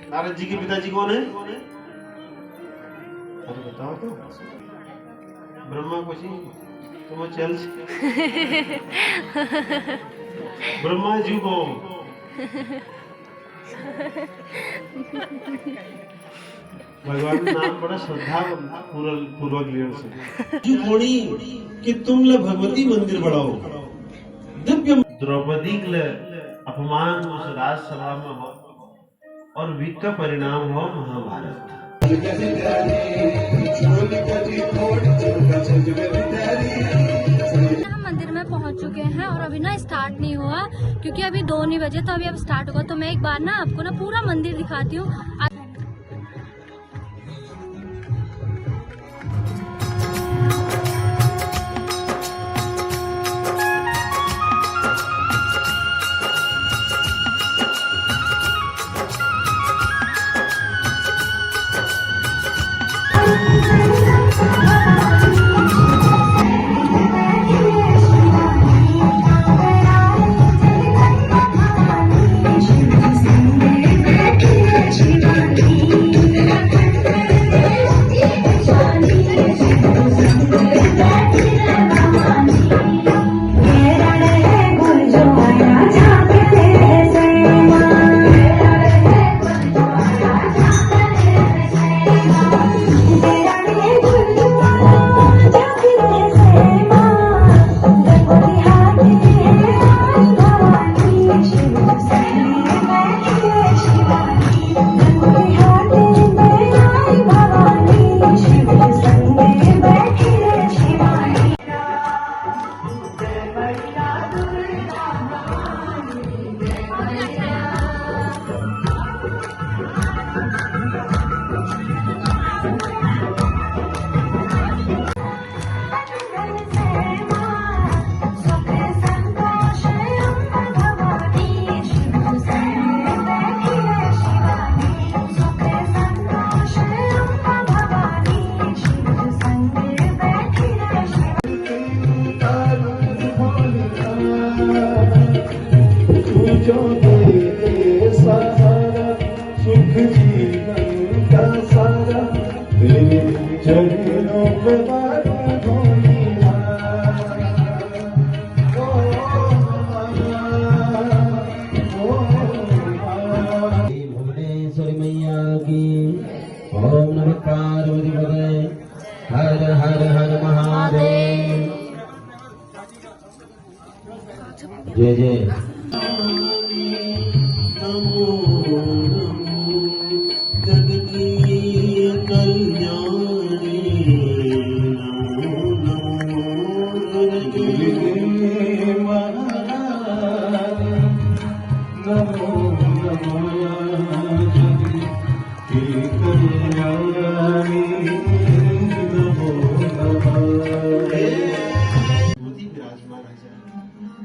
नारद जी के पिताजी कौन है? अरे बताओ तो। ब्रह्मा को जी तुम चल ब्रह्मा जी को भगवान नाम बड़ा श्रद्धा पूर्वक लियो से जी कोणी कि तुम ल भगवती मंदिर बढ़ाओ दिव्य द्रौपदी के अपमान उस राजसभा में हो और विक का परिणाम हो महाभारत। हम मंदिर में पहुंच चुके हैं और अभी ना स्टार्ट नहीं हुआ क्योंकि अभी 2 नहीं बजे, तो अभी अब स्टार्ट होगा। तो मैं एक बार ना आपको ना पूरा मंदिर दिखाती हूँ। हर हर हर महादेव। जय जय।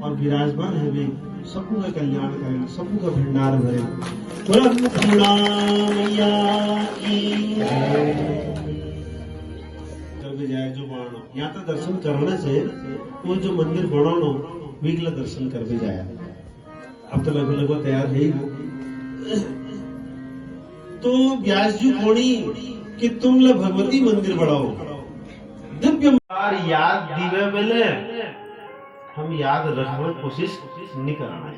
और विराजमान है वे सबू का कल्याण करें, सबू का भंडार भरे। जाए जो बाणो यहाँ तो दर्शन करने से वो जो मंदिर बनानो वीगला दर्शन कर भी जाया। अब तो लगभग तैयार है ही वो। तो व्यास जी कोणी कि तुम ल भगवती मंदिर बढ़ाओ दिव्य याद दीवे बेले हम याद रखने कोशिश नहीं करना है।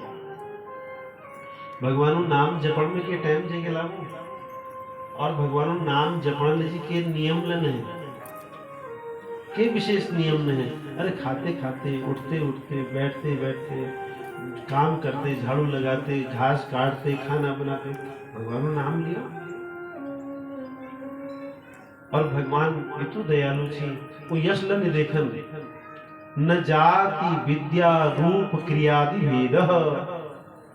भगवान नाम जपण में के टाइम जाके लागू और भगवान नाम जपण जी के नियम लेने के विशेष नियम नहीं। अरे खाते खाते उठते उठते बैठते बैठते काम करते झाड़ू लगाते घास काटते खाना बनाते भगवान नाम लिया। और भगवान इतु दयालु छी वो यश न देखन न जाति विद्या रूप क्रियादि भेद।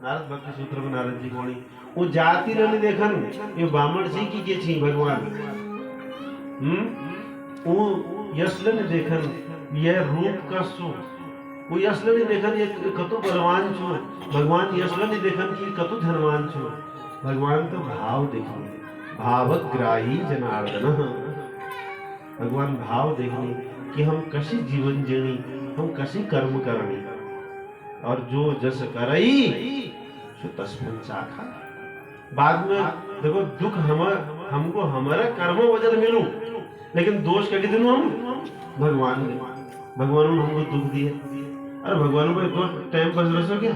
नारद भक्ति सूत्र में नारद जी कोणी वो जाति न देखन ये ब्राह्मण जी की के छी भगवान वो यशल ने देखन यह रूप का सु वो यशल ने देखन ये कतु बलवान छु भगवान यशल ने देखन कि कतु धनवान छु। भगवान तो भाव देखने भावग्राही जनार्दन। भगवान भाव देखने कि हम कशी जीवन जीनी हम कशी कर्म करनी और जो जस करई सो तस्मिन् चाखा। बाद में देखो दुख हमको हमारा कर्म वजन मिलू, लेकिन दोष क्या दिन हम भगवान ने हमको दुख दिए। अरे भगवान को एक टाइम पर रसो क्या,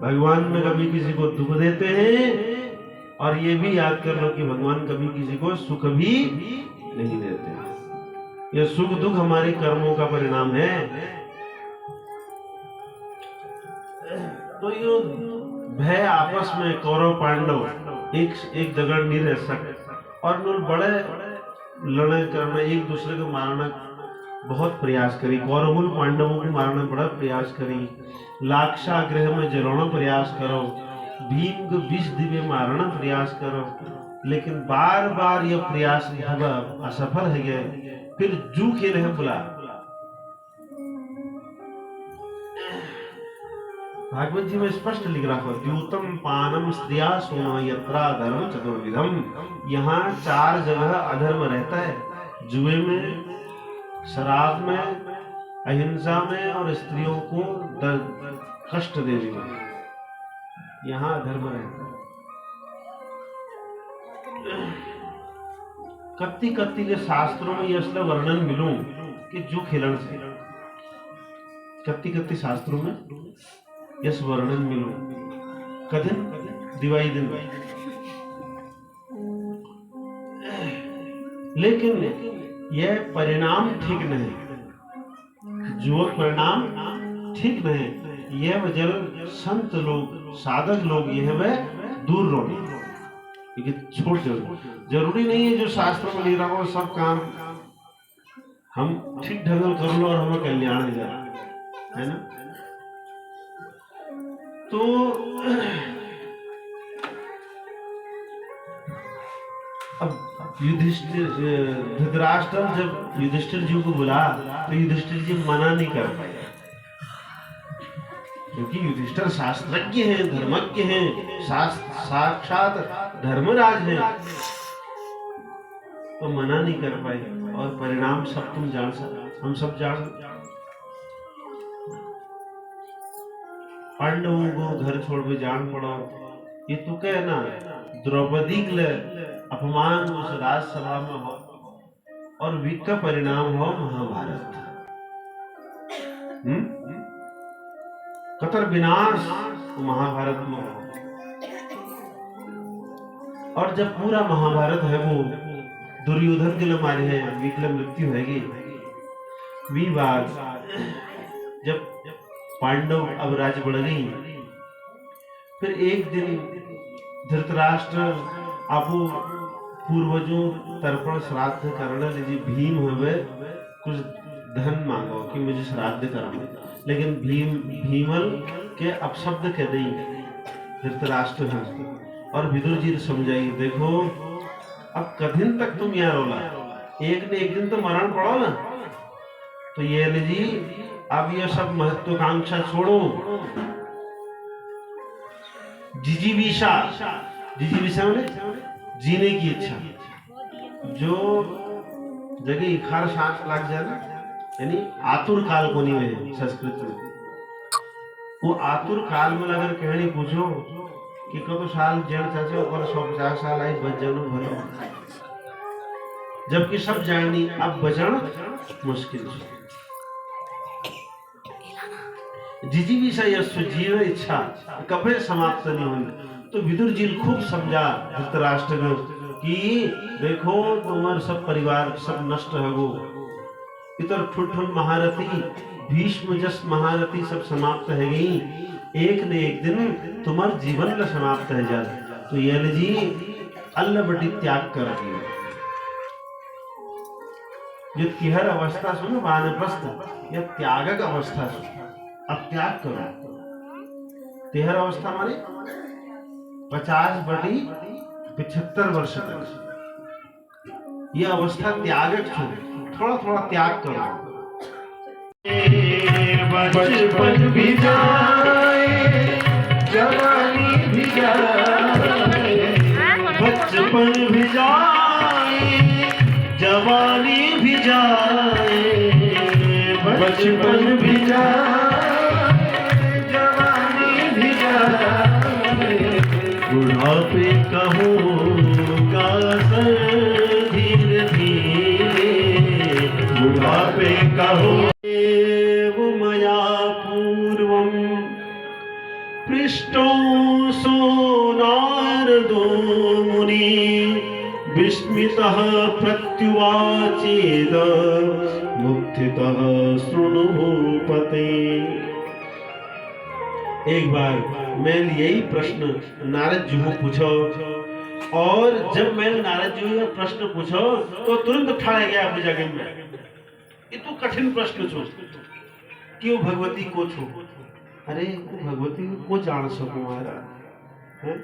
भगवान में कभी किसी को दुख देते हैं, और ये भी याद कर लो कि भगवान कभी किसी को सुख भी नहीं देते। ये सुख दुख हमारे कर्मों का परिणाम है। तो ये भय आपस में कौरव पांडव एक जगह नहीं रह सकते, और बड़े लड़ाई करना, एक दूसरे को मारना बहुत प्रयास करी। कौरवों पांडवों को मारना बड़ा प्रयास करी, लाक्षागृह में जलाना प्रयास करो, भीम को विष दिव्य मारना प्रयास करो, लेकिन बार बार यह प्रयास असफल है गए। फिर जू खेले हैं बुला। भागवत जी में स्पष्ट लिख रहा है, द्यूतम पानम स्त्रिया सोना यत्रा धर्म चतुर्विधम। यहाँ 4 जगह अधर्म रहता है, जुए में, शराब में, अहिंसा में, और स्त्रियों को कष्ट देने में, यहाँ अधर्म रहता है। कत्ती कत्ती के शास्त्रों में यह वर्णन मिलूं कि जो खिलन से कत्ती कत्ती शास्त्रों में यस वर्णन मिलूं कदिन दिवाई दिन, लेकिन यह परिणाम ठीक नहीं, जो परिणाम ठीक नहीं, यह वजह संत लोग, साधक लोग यह वह दूर रहो, छोड़ जरूरी नहीं है जो शास्त्र में लिख रहा हो सब काम हम ठीक ढंग कर लो और हमें कल्याण हो जाए, है ना। तो अब युधिष्ठिर, धृतराष्ट्र जब युधिष्ठिर जी को बुला तो युधिष्ठिर जी मना नहीं कर पाए, क्योंकि युधिष्ठिर शास्त्रज्ञ हैं, धर्मज्ञ हैं, साक्षात धर्मराज हैं, तो मना नहीं कर पाए। और परिणाम सब तुम जान सकते, हम सब जान। पांडवों को घर छोड़ के जान पड़ो, ये तो कहे ना द्रौपदी के अपमान उस राजसभा में हो, और विक का परिणाम हो महाभारत। कतर विनाश महाभारत में हो। और जब पूरा महाभारत है वो दुर्योधन के लिए मारे हैं, विकल मृत्यु हैगी, वी बात जब पांडव अब राज बढ़ गई, फिर एक दिन धृतराष्ट्र आपो पूर्वजों तर्पण श्राद्ध करने लीजिए, भीम हुए कुछ धन मांगो कि मुझे श्राद्ध कराओ, लेकिन भीमल के अपशब्द कह दी धृतराष्ट्र हैं। और विदुर जी समझाई, देखो अब कदिन तक तुम यहाँ रोला, एक न एक दिन तो मरण पड़ो ना, तो ये लीजिए अब ये सब महत्वाकांक्षा छोड़ो, जिजीविषा मैंने जीने की इच्छा, जो जगह इखार सांस लग जाए ना, यानी आतुर काल को नहीं है संस्कृत में, वो आतुर काल में अगर कहनी पूछो कि कतो साल जन चाचे और 150 साल आई बच जानो भलो, जबकि सब जाननी अब बचना मुश्किल है। जिजीविषा यस्व जीव इच्छा कभी समाप्त नहीं हुई। तो विदुर जी खूब समझा धृतराष्ट्र कि देखो तुम्हारे सब परिवार सब नष्ट है, वो इतर ठुठुन महारथी भीष्म जस महारथी सब समाप्त है गई, एक न एक दिन तुम्हार जीवन ल समाप्त है जा। तो ये जी अल्ल बटी त्याग कर दिया, जो तिहर अवस्था सुनो वानप्रस्थ, यह त्यागक अवस्था सुनो, अब त्याग करो। तिहर अवस्था माने 50/75 वर्ष तक यह अवस्था त्यागक है, थोड़ा थोड़ा त्याग करो। बचपन भी जाए जवानी भी जाए, बचपन भी जाए जवानी भी जाए, बचपन भी जाए जवानी भी जाए, बुढ़ापे कहो का सर धीरे धीरे, बुढ़ापे कहो वो मया पूर्वम पृष्ठो सो नारदो मुनि विस्मितः प्रत्युवाचेद मुक्तितः शृणु भूपते। एक बार मैंने यही प्रश्न नारद जी को पूछो, और जब मैंने नारद जी को प्रश्न पूछो तो तुरंत ठाड़ गया अपनी जगह में। ये तो कठिन प्रश्न छो कि वो भगवती को छो, अरे वो भगवती को जान सको महाराज हैं,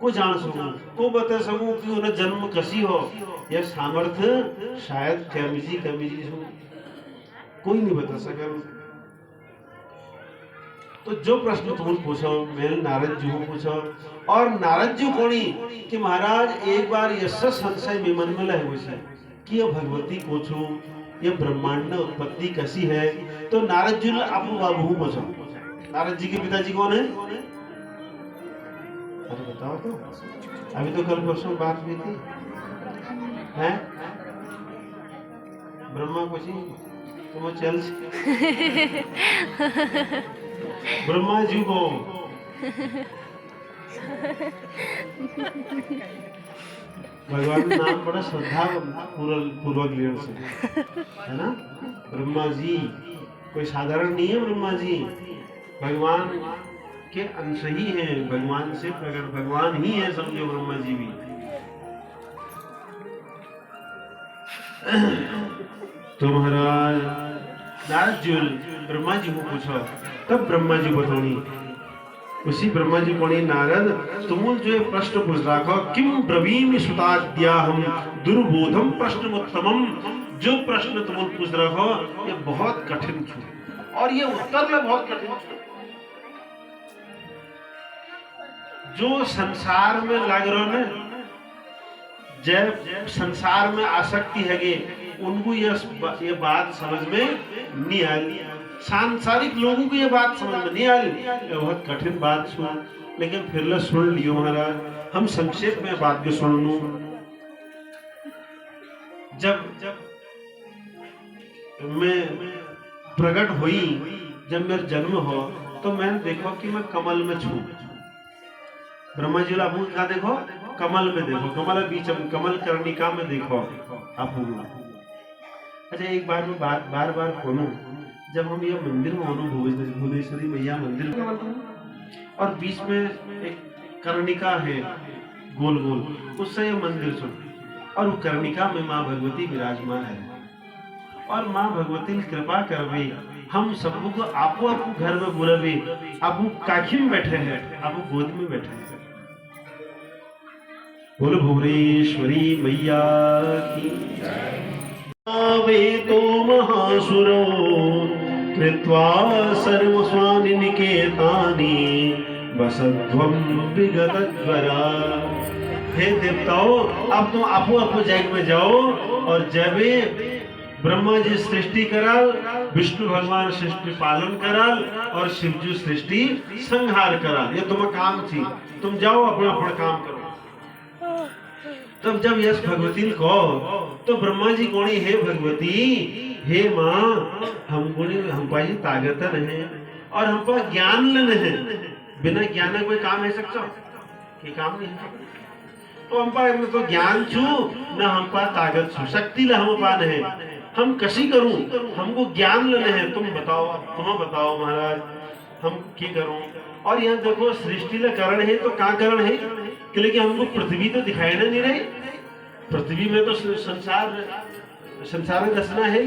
को जान सकूं, को बता सकूं कि उन्हें जन्म कसी हो, यह सामर्थ्य शायद कमिजी हो, कोई नहीं बता सका। तो जो प्रश्न तुम पूछो मैंने नारद जी को पूछो, और नारद जी कोणी कि महाराज एक बार यश संशय में मन में लहे हुए कि यह भगवती को छो, यह ब्रह्मांड उत्पत्ति कैसी है। तो नारद जी ने आपू बाबू पूछो, नारद जी के पिताजी कौन है? अरे बताओ तो, अभी तो कल परसों बात हुई थी हैं? ब्रह्मा कुछ तुम चल ब्रह्मा जी को भगवान का नाम बड़ा श्रद्धा पूर्वक लेने से है ना। ब्रह्मा जी कोई साधारण नहीं है, ब्रह्मा जी भगवान के अंश ही है, भगवान से प्रकट भगवान ही है, समझो ब्रह्मा जी भी। तो महाराज नारद जी ब्रह्मा जी को पूछो, तब ब्रह्मा जी बताओनी, उसी ब्रह्मा जी को नारद तुम जो प्रश्न पूछ रखो, किम ब्रवीमि सुताद्या हम दुर्बोधम प्रश्नोत्तमम, जो प्रश्न तुम पूछ रखो ये बहुत कठिन छो, और ये उत्तर में बहुत कठिन छो। जो संसार में लग रहो न, जब संसार में आसक्ति है उनको ये बात समझ में नहीं आई, सांसारिक लोगों को ये बात समझ में नहीं आई, ये बहुत कठिन बात सुन, लेकिन फिर ले सुन लियो महाराज। हम संक्षेप में बात को सुन लूं। जब मैं प्रकट हुई, जब मेरा जन्म हो, तो मैंने देखो कि मैं कमल में छू। ब्रह्मा जी आपू कहा देखो, कमल में देखो, कमल बीच में, कमल कर्णिका में देखो आपू। अच्छा एक बार मैं बार बार खोलूं, जब हम ये मंदिर में भुवनेश्वरी मैया मंदिर और बीच में एक कर्णिका है गोल गोल, उससे ये मंदिर सुन, और वो कर्णिका में माँ भगवती विराजमान है, और माँ भगवती ने कृपा करवे हम सबको आपो घर में बुलावे, आपू काखी में बैठे हैं, आपू गोद में बैठे हैं। बोलो भुवनेश्वरी मैया की। वे तो महासुरो कृत्वा सर्वस्वानि निकेतानि वसध्वं विगतज्वरा। हे देवताओं, अब तुम आपो जग में जाओ, और जब ब्रह्मा जी सृष्टि कराल, विष्णु भगवान सृष्टि पालन कराल, और शिव जी सृष्टि संहार कराल, ये तुम्हारा काम थी, तुम जाओ अपना अपना काम करो। तब जब यश भगवती को, तो ब्रह्मा जी कोणी, हे भगवती, हे माँ, हम पाजी ताकत नहीं, और हम पर ज्ञान लेने हैं, बिना ज्ञान कोई काम है सकता कि काम नहीं है। तो हम पर तो ज्ञान छू न, हम पर ताकत छू, शक्ति ला हम पान है, हम कसी करूं, हमको ज्ञान लेने हैं। तुम बताओ महाराज हम क्या करूं। और यहाँ देखो सृष्टि ला कारण है, तो कहाँ कारण है, क्योंकि हमको पृथ्वी तो दिखाई नहीं रही, पृथ्वी में तो संसार दसना है,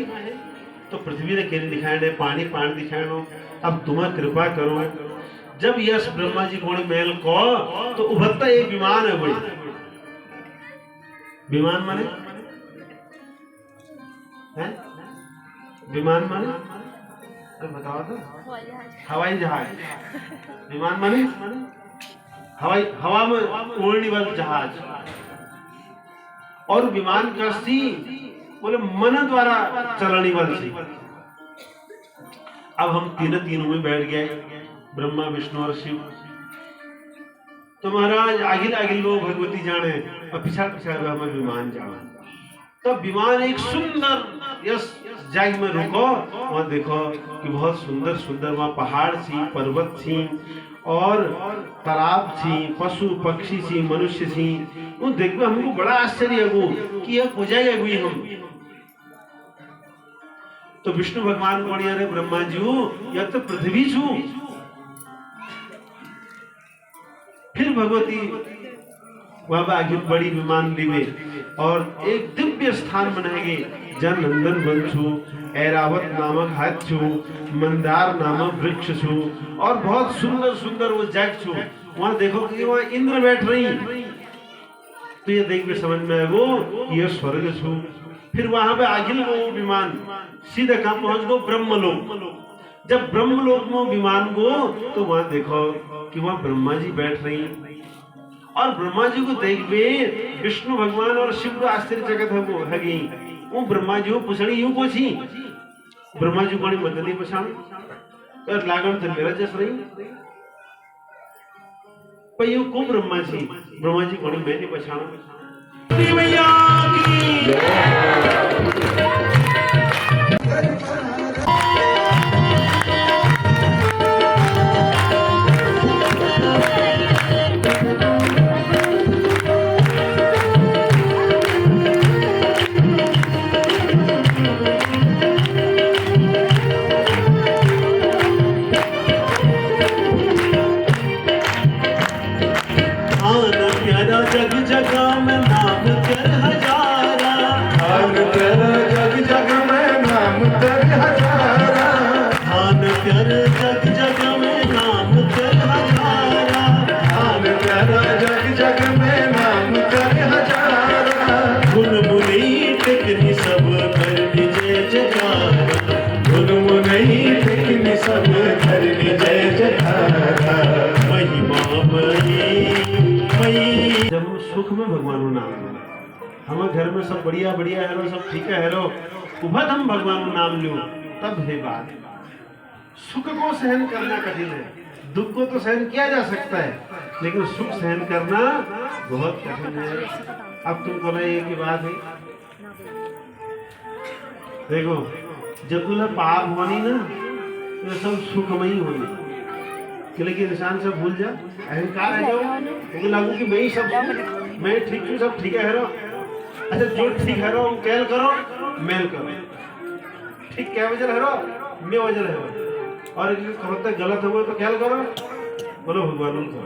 तो पृथ्वी ने केने दिखाए, पानी दिखाए। अब तुम्हें कृपा करो, जब यश ब्रह्मा जी को मेल को, तो उभरता एक विमान है, भाई विमान माने है, विमान माने अरे बताओ तो, हवाई जहाज। विमान माने हवा में उड़ने वाला जहाज, और विमान का सी बोले मन द्वारा चलने वाली सी। अब हम तीनों में बैठ गए, ब्रह्मा विष्णु और शिव। तो महाराज आगिल आगिल वो भगवती जाने और पिछा पिछा हमें विमान जाना। तब विमान एक सुंदर यस जगह में रुको, वहां देखो कि बहुत सुंदर सुंदर वहां पहाड़ थी, पर्वत थी और तालाब थी, पशु पक्षी थी, मनुष्य थी। वो देखो हमको बड़ा आश्चर्य हो कि यह पूजा हुई हम। तो विष्णु भगवान को अरे ब्रह्मा जी यह तो पृथ्वी छू। फिर भगवती वहां पर आगे बड़ी विमान दिवे और एक दिव्य स्थान बनाएंगे जन नंदन वन छू, ऐरावत नामक हाथ छू, मंदार नामक वृक्ष छू और बहुत सुंदर सुंदर वो जग छू। वहां देखो कि वहां इंद्र बैठ रही, तो ये देख के समझ में आए वो ये स्वर्ग छू। फिर वहां पे आगिल वो विमान सीधे कहां पहुंच गो ब्रह्मलोक। जब ब्रह्मलोक में विमान गो तो वहां देखो कि वहां ब्रह्मा जी बैठ रही और ब्रह्मा जी को देख बे विष्णु भगवान और शिव का आश्चर्य जगत है वो है गई। वो ब्रह्मा जी को पुछड़ी यूं पूछी, ब्रह्मा जी को मदद नहीं पछाण तो लागण तो मेरा जस रही पर यू को ब्रह्मा जी को मैं नहीं पछाण। मैया जग जग में नाम कर हजारा, धान तेरा जग जग में नाम कर हजारा, धान कर जग जग में नाम कर हजारा, धान तेरा जग जग में नाम कर हजारा, गुण मुनि टिकनी सब कर जय जयकारा, गुण मुनि टिकनी सब कर जय जयकारा, महिमा मई। जब हम सुख में भगवान नाम लो, हमारे घर में सब बढ़िया बढ़िया है, सब ठीक है उभत हम भगवान नाम लो तब है बात। सुख को सहन करना कठिन है, दुख को तो सहन किया जा सकता है लेकिन सुख सहन करना बहुत कठिन है। अब तुमको ना एक ही बात है, देखो जब तुम्हें पाप होनी ना तो सब सुखमयी होनी, लेकिन इंसान सब भूल जा, अहंकार है जाओ तो लागू कि मैं ही सब मैं ठीक हूँ, सब ठीक है रो। अच्छा जो ठीक है रो कैल करो मेल करो, ठीक क्या वजह है रो मैं वजह है, और कहते गलत हो तो क्या करो बोलो भगवान को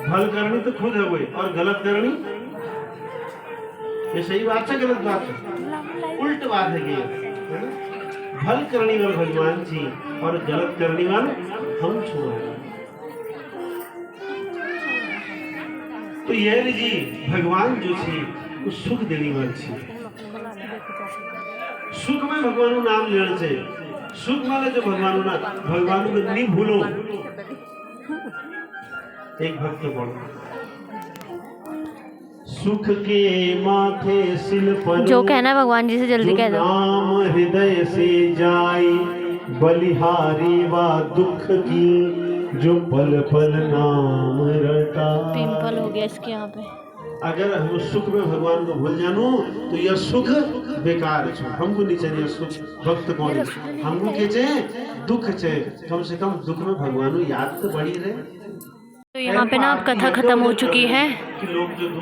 भल करनी तो खुद है वही और गलत करनी ये सही बात है गलत बात है उल्ट बात है ये है ना। भल करने वाले भगवान जी और गलत करने वाले हम छोड़। तो ये जी भगवान जो थी वो सुख देने वाली थी, सुख में भगवान नाम लेने से सुख वाले जो भगवान को नहीं भूलो। एक भक्त बोलो सुख के माथे सिल पर जो कहना है भगवान जी से जल्दी कह दो। नाम हृदय से जाई बलिहारी वा दुख की जो पल पल नाम रटा। पिंपल हो गया इसके यहाँ पे। अगर हम सुख में भगवान को भूल जानू तो यह सुख बेकार है, हमको नहीं चाहिए सुख। भक्त कौन है हमको के चाहिए दुख चाहिए, कम से कम दुख में भगवान याद तो बढ़ी रहे। तो यहाँ पे ना अब कथा खत्म हो चुकी है,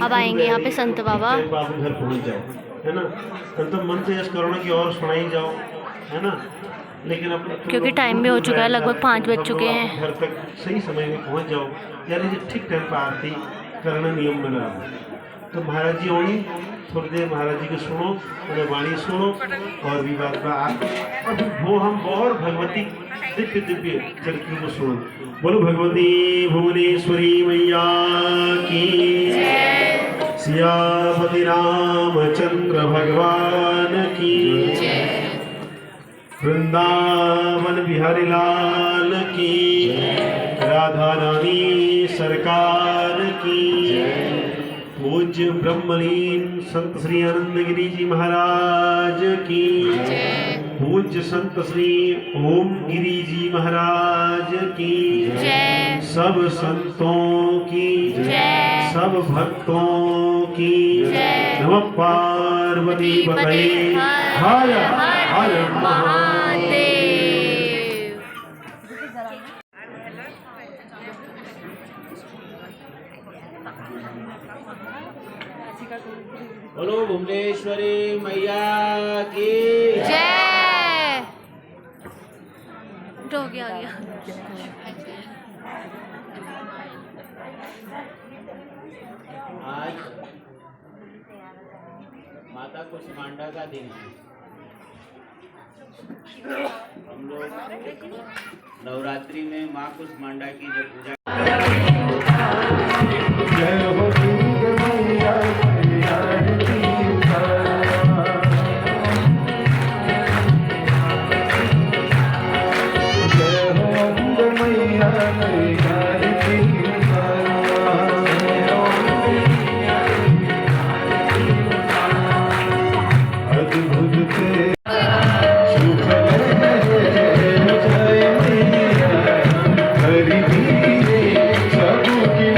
अब आएंगे यहाँ पे संत बाबा। घर पहुँच जाओ है ना, तो मन से यश करो ना कि और सुनाई जाओ है ना, लेकिन अब क्योंकि टाइम भी हो चुका है, लगभग 5 बज चुके हैं। घर तक सही समय में पहुँच जाओ, यानी ठीक टाइम पर आरती करना नियम बना। तो महाराज जी होनी थोड़ी देर महाराज जी को सुनो, उन्हें वाणी सुनो और भी बात और वो हम और भगवती दिव्य दिव्य चरित्र को सुनो। बोलो भगवती भुवनेश्वरी मैया की, सियापति रामचंद्र भगवान की, वृंदावन बिहारी लाल की, राधा रानी सरकार की, पूज्य ब्रह्मलीन संत श्री आनंद गिरी जी महाराज की, पूज्य संत श्री ओम गिरी जी महाराज की जय। सब संतों की जय। सब भक्तों की जय। नमः पार्वती पतये हर हर महादेव। बोलो भुवनेश्वरी मैया की जय। हो गया आ गया। आज माता कुष्मांडा का दिन है। हम लोग नवरात्रि में माँ कुष्मांडा की जो पूजा जय हो दुर्गा मैया मैया की जय हो अम्बे मैया मैया की अद्भुत से सुख जय मैया हरि धीरे सब की